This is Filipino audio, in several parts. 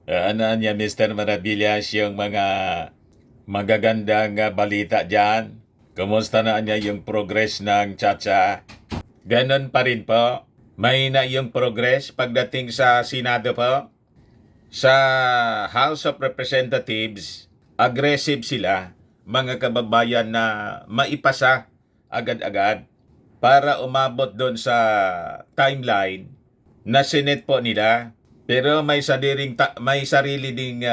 Ano niya, Mr. Maravillas, yung mga magagandang balita dyan? Kumusta na niya yung progress ng Chacha? Ganon pa rin po. Mahina yung progress pagdating sa Senado po. Sa House of Representatives, aggressive sila, mga kababayan, na maipasa agad-agad para umabot doon sa timeline na Senate po nila. Pero may sarili ding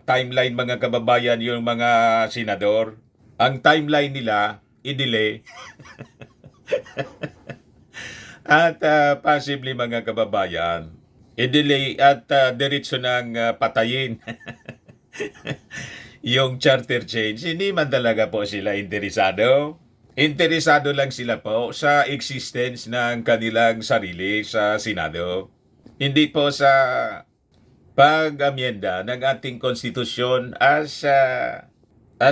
timeline, mga kababayan, yung mga senador. Ang timeline nila i-delay at possibly, mga kababayan, i-delay at diretso ng patayin yung charter change. Hindi man talaga po sila interesado. Interesado lang sila po sa existence ng kanilang sarili sa Senado. Hindi po sa pag-amyenda ng ating konstitusyon as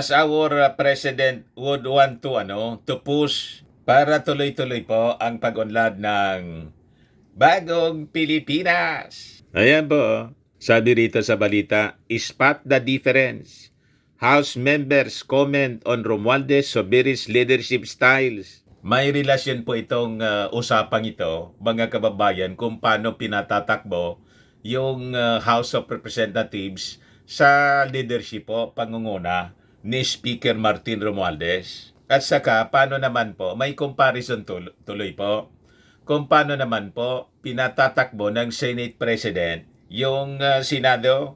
our president would want to push para tuloy-tuloy po ang pag-unlad ng bagong Pilipinas. Ayan po. Sabi rito sa balita, spot the difference. House members comment on Romualdez Soberis leadership styles. May relasyon po itong usapang ito, mga kababayan, kung paano pinatatakbo yung House of Representatives sa leadership po, pangunguna ni Speaker Martin Romualdez. At saka, paano naman po, may comparison tuloy po, kung paano naman po pinatatakbo ng Senate President yung Senado.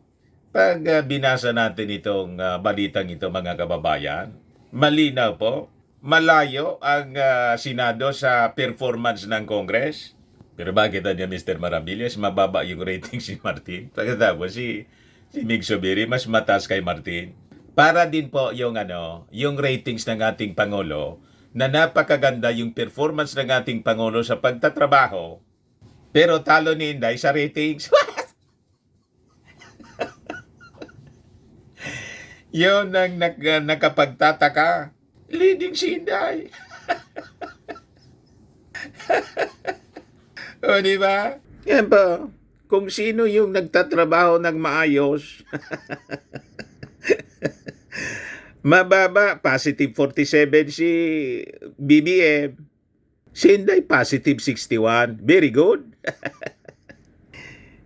Pag binasa natin itong balitang ito, mga kababayan, malinaw po, malayo ang Senado sa performance ng Congress. Pero bakit niya, Mr. Maravillas, mababa yung rating si Martin? Pagkatapos si Mig Zubiri mas mataas kay Martin. Para din po yung ratings ng ating Pangulo, na napakaganda yung performance ng ating Pangulo sa pagtatrabaho, pero talo ni Inday sa ratings. Yun ang nakapagtataka. Leading si Inday. O, di ba? Yan po. Kung sino yung nagtatrabaho ng maayos, mababa, positive 47 si BBM. Si Inday, positive 61. Very good.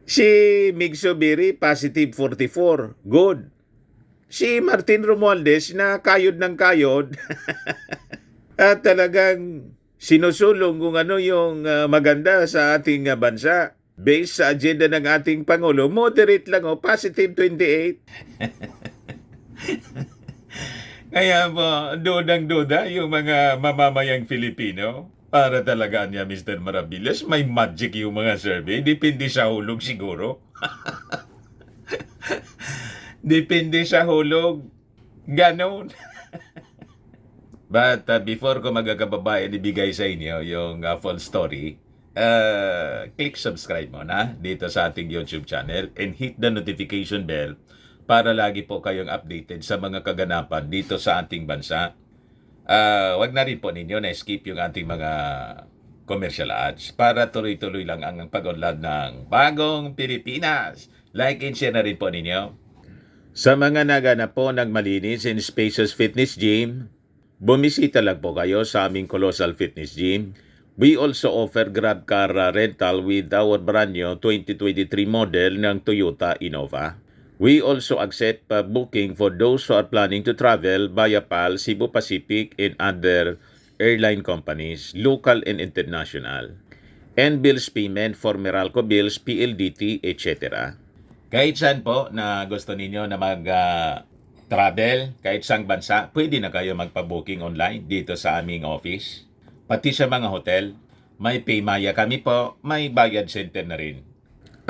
Si Mig Zubiri, positive 44. Good. Si Martin Romualdez, na kayod ng kayod, at talagang sinusulong kung ano yung maganda sa ating bansa. Based sa agenda ng ating Pangulo, moderate lang, positive 28. Kaya po, dudang-duda yung mga mamamayang Filipino. Para talaga niya, Mr. Maravillas, may magic yung mga survey. Depende sa hulog siguro. Depende sa hulog. Ganon. But before ko magkakababayan ibigay sa inyo yung full story, click subscribe muna dito sa ating YouTube channel and hit the notification bell para lagi po kayong updated sa mga kaganapan dito sa ating bansa. Wag na rin po ninyo na skip yung ating mga commercial ads para tuloy-tuloy lang ang pag-unlad ng bagong Pilipinas. Like and share na rin po ninyo. Sa mga naganap po ng malinis and spacious fitness gym, bumisita lang po kayo sa aming Colossal Fitness Gym. We also offer Grab car rental with our brand new 2023 model ng Toyota Innova. We also accept booking for those who are planning to travel via PAL, Cebu Pacific, and other airline companies, local and international. And bills payment for Meralco Bills, PLDT, etc. Kahit saan po na gusto ninyo na travel, kahit saang bansa, pwede na kayo magpa-booking online dito sa aming office. Pati sa mga hotel, may Paymaya kami po, may bayad center na rin.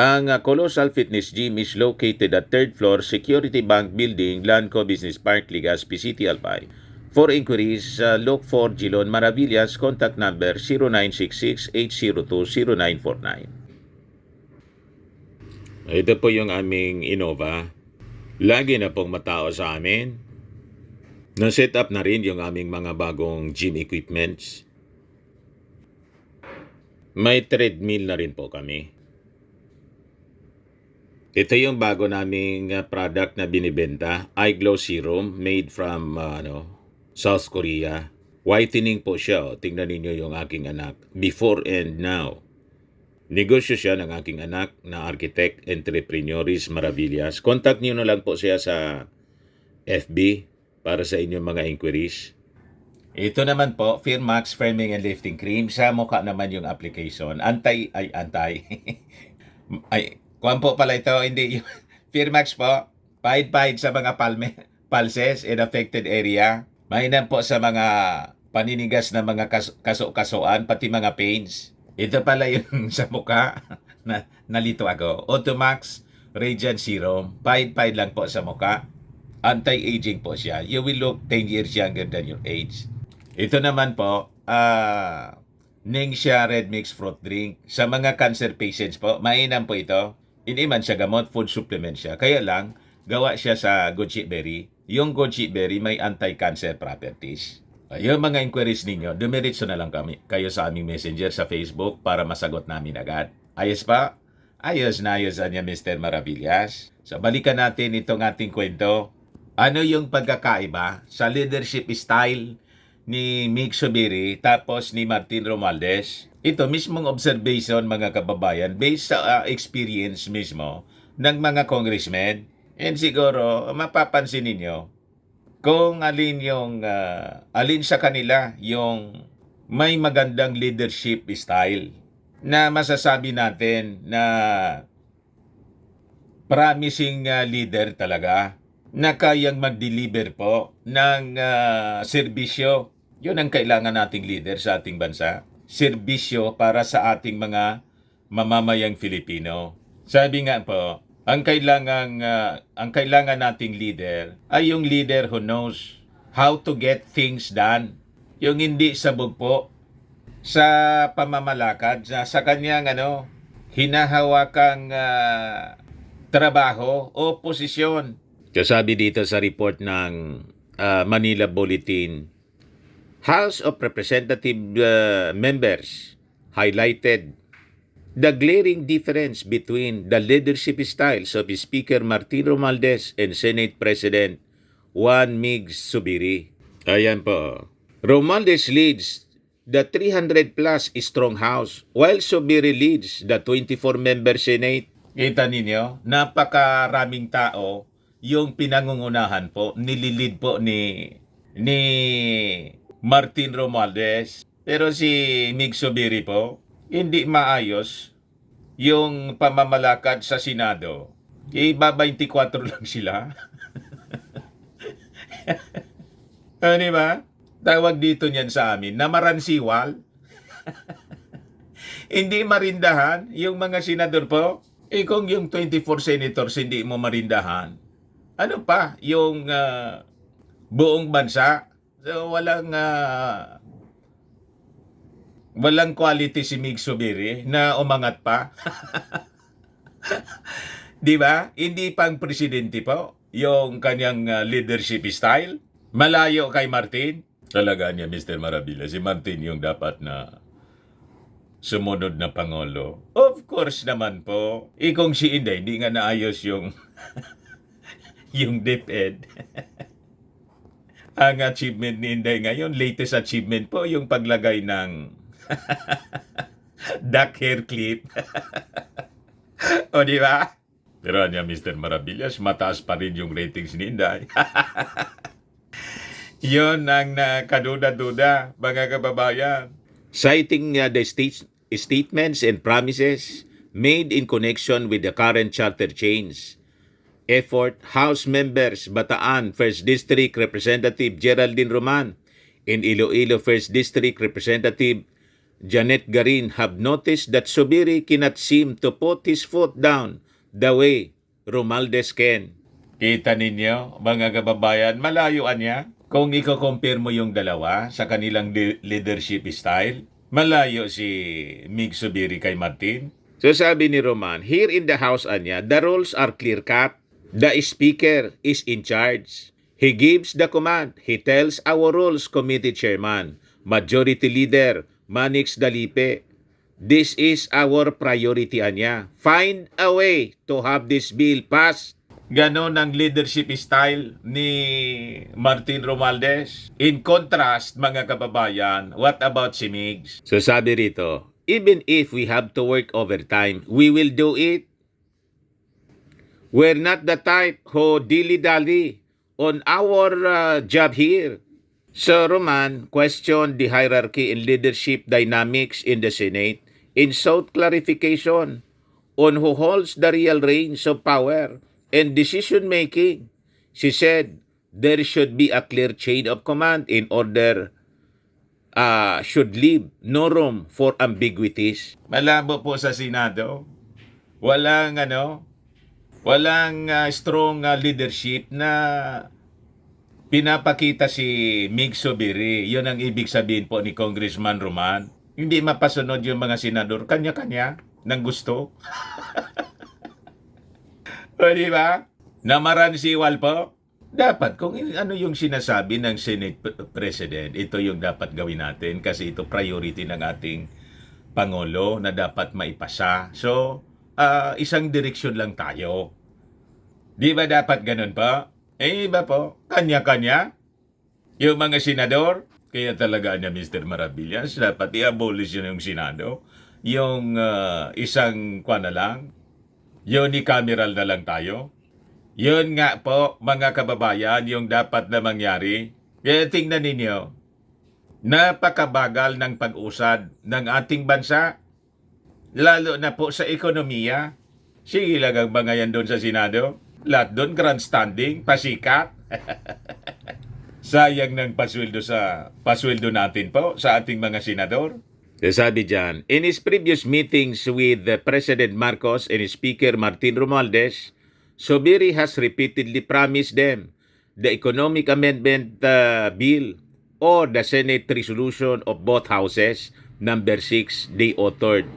Ang Colossal Fitness Gym is located at 3rd floor Security Bank Building, Lanco Business Park, Legazpi City, Albay. For inquiries, look for Gilon Maravillas, contact number 0966-802-0949. Ito po yung aming Innova. Lagi na pong matao sa amin. Na-set up na rin yung aming mga bagong gym equipments. May treadmill na rin po kami. Ito yung bago naming product na binibenta, Eye Glow Serum made from South Korea. Whitening po siya. Tingnan ninyo yung aking anak. Before and now. Negosyo siya ng aking anak na architect, entrepreneuris Maravillas. Contact niyo na lang po siya sa FB para sa inyong mga inquiries. Ito naman po, Firmax Firming and Lifting Cream. Sa mukha naman yung application. Antay. Ay, kuwan po pala ito, hindi yung Firmax po. Pahid-pahid sa mga pulses in affected area. Mainam po sa mga paninigas na mga kaso-kasuan, pati mga pains. Ito pala yung sa mukha na nalito ako. Automax Radiant Serum. Pahid-pahid lang po sa mukha. Anti-aging po siya. You will look 10 years younger than your age. Ito naman po, Ningxia Red Mix Fruit Drink. Sa mga cancer patients po, mainam po ito. Hindi man siya gamot, food supplement siya. Kaya lang, gawa siya sa goji berry. Yung goji berry may anti-cancer properties. Yung mga inquiries ninyo, dumiretso na lang kayo sa aming messenger sa Facebook para masagot namin agad. Ayos pa? Ayos na ayos niya, Mr. Maravillas. So, balikan natin itong ating kwento. Ano yung pagkakaiba sa leadership style ni Mig Zubiri tapos ni Martin Romualdez? Ito mismong observation, mga kababayan, based sa experience mismo ng mga congressmen. And siguro, mapapansin ninyo kung alin sa kanila yung may magandang leadership style na masasabi natin na promising leader talaga na kayang mag-deliver po ng serbisyo. Yun ang kailangan nating leader sa ating bansa. Serbisyo para sa ating mga mamamayang Filipino. Sabi nga po, ang kailangan nating leader ay yung leader who knows how to get things done. Yung hindi sabog po sa pamamalakad sa kanyang hinahawakang trabaho o posisyon. Sabi dito sa report ng Manila Bulletin, House of Representative members highlighted the glaring difference between the leadership styles of Speaker Martin Romualdez and Senate President Juan Mig Zubiri. Ayan po. Romualdez leads the 300-plus strong House while Zubiri leads the 24-member Senate. Kita ninyo, napakaraming tao yung pinangungunahan po, nililid po ni Martin Romualdez. Pero si Mig Zubiri po, hindi maayos yung pamamalakad sa Senado. Iba 24 lang sila. Di ba? Tawag dito niyan sa amin, namaransiwal. Hindi marindahan yung mga senador po. Kung yung 24 senators hindi mo marindahan, ano pa yung buong bansa? So, walang quality si Mig Zubiri na umangat pa. Di ba? Hindi pang presidente po yung kanyang leadership style. Malayo kay Martin. Talaga niya, Mr. Marabilla, si Martin yung dapat na sumunod na Pangulo. Of course naman po. Kung si Inday, hindi nga naayos yung yung DepEd. Ang achievement ni Inday ngayon, latest achievement po, yung paglagay ng duck hair clip. O di ba? Pero niya, Mr. Maravillas, mataas pa rin yung ratings ni Inday. Yun ang kaduda-duda, mga kababayan. Citing the statements and promises made in connection with the current charter change effort, House members Bataan 1st District Representative Geraldine Roman and Iloilo 1st District Representative Janet Garin have noticed that Zubiri cannot seem to put his foot down the way Romualdez can. Kita ninyo, mga kababayan, malayuan niya. Kung i-compare mo yung dalawa sa kanilang leadership style, malayo si Mig Zubiri kay Martin. So sabi ni Roman, here in the House, Anya, the rules are clear-cut. The Speaker is in charge. He gives the command. He tells our Rules Committee Chairman, Majority Leader Manix Dalipe, This is our priority, anya. Find a way to have this bill passed. Ganon ang leadership style ni Martin Romualdez. In contrast, mga kababayan, what about si Migs? So sabi rito, even if we have to work overtime, we will do it. We're not the type who dilly-dally on our job here. So Roman questioned the hierarchy and leadership dynamics in the Senate and sought clarification on who holds the real reins of power and decision-making. She said there should be a clear chain of command in order should leave no room for ambiguities. Malabo po sa Senado. Walang strong leadership na pinapakita si Mig Zubiri. Yun ang ibig sabihin po ni Congressman Roman. Hindi mapasunod yung mga senador. Kanya-kanya ng gusto. O diba? Namaransiwal po. Dapat, kung ano yung sinasabi ng Senate President, ito yung dapat gawin natin kasi ito priority ng ating Pangulo na dapat maipasa. So, isang direksyon lang tayo. Di ba dapat ganun pa? Iba po, kanya-kanya. Yung mga senador, kaya talaga niya Mr. Maravillas, dapat i-abolish yun yung Senado. Yung isang na lang, unicameral na lang tayo. Yun nga po, mga kababayan, yung dapat na mangyari. Kaya tingnan ninyo, napakabagal ng pag-usad ng ating bansa, lalo na po sa ekonomiya. Sige lang ang mga yan doon sa Senado. Lahat doon, grandstanding, pasikat. Sayang ng pasweldo natin po sa ating mga senador. Sabi dyan, in his previous meetings with President Marcos and Speaker Martin Romualdez, Zubiri has repeatedly promised them the economic amendment bill or the Senate resolution of both houses, number 6, they authored,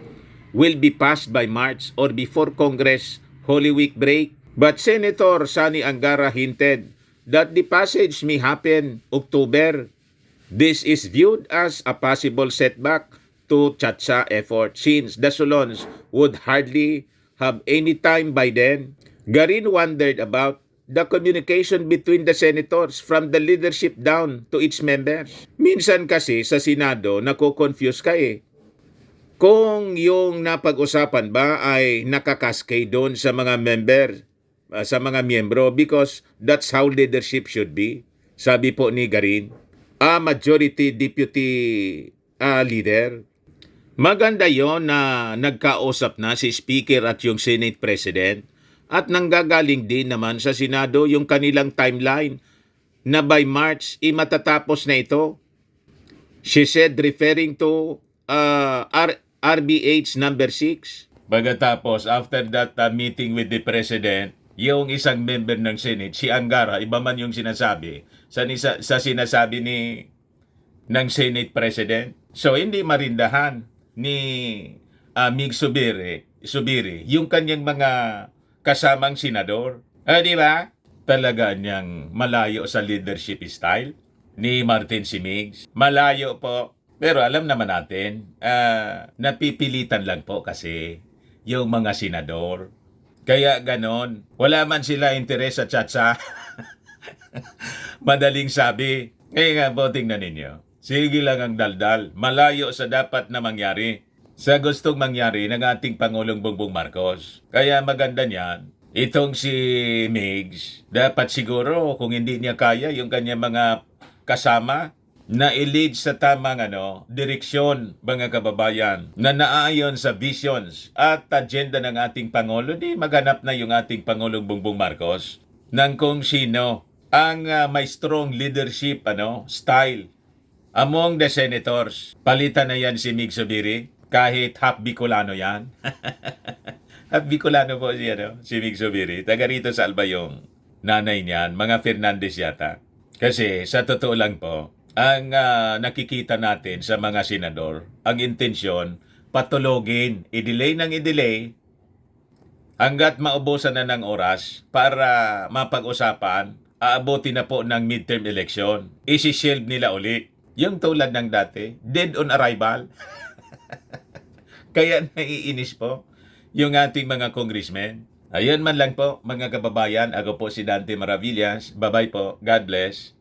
will be passed by March or before Congress Holy Week break. But Senator Sani Angara hinted that the passage may happen October. This is viewed as a possible setback to Chatsa effort since the Solons would hardly have any time by then. Garin wondered about the communication between the senators from the leadership down to its members. Minsan kasi sa Senado, nako-confuse ka eh. Kung yung napag-usapan ba ay nakakaskay doon sa mga sa mga miyembro because that's how leadership should be. Sabi po ni Garin, a majority deputy leader. Maganda yon na nagkausap na si Speaker at yung Senate President at nanggagaling din naman sa Senado yung kanilang timeline na by March matatapos na ito. She said referring to RBH number 6. Pagkatapos, after that meeting with the President, yung isang member ng Senate, si Angara, iba man yung sinasabi, sa sinasabi ng Senate President. So, hindi marindahan ni Mig Zubiri, yung kanyang mga kasamang senador. Di ba? Talaga niyang malayo sa leadership style ni Martin si Migs. Malayo po. Pero alam naman natin, napipilitan lang po kasi yung mga senador. Kaya ganon, wala man sila interes sa Chatsa. Madaling sabi. Kaya nga po, tingnan ninyo. Sige lang ang daldal, malayo sa dapat na mangyari, sa gustong mangyari ng ating Pangulong Bongbong Marcos. Kaya maganda niyan, itong si Migs, dapat siguro kung hindi niya kaya yung kanya mga kasama, na i-lead sa tamang direksyon, mga kababayan, na naayon sa visions at agenda ng ating Pangulo, di maghanap na yung ating Pangulong Bongbong Marcos ng kung sino ang may strong leadership style among the senators. Palitan na yan si Mig Zubiri, kahit half Bicolano yan. Half Bicolano po si Mig Zubiri. Taga rito sa Alba yung nanay niyan, mga Fernandez yata. Kasi sa totoo lang po, ang nakikita natin sa mga senador, ang intensyon, patulogin, i-delay ng i-delay, hanggat maubusan na ng oras para mapag-usapan, aabuti na po ng midterm election. Isi-shelve nila uli. Yung tulad ng dati, dead on arrival. Kaya naiinis po yung ating mga congressmen. Ayun man lang po mga kababayan, ako po si Dante Maravillas. Bye-bye po. God bless.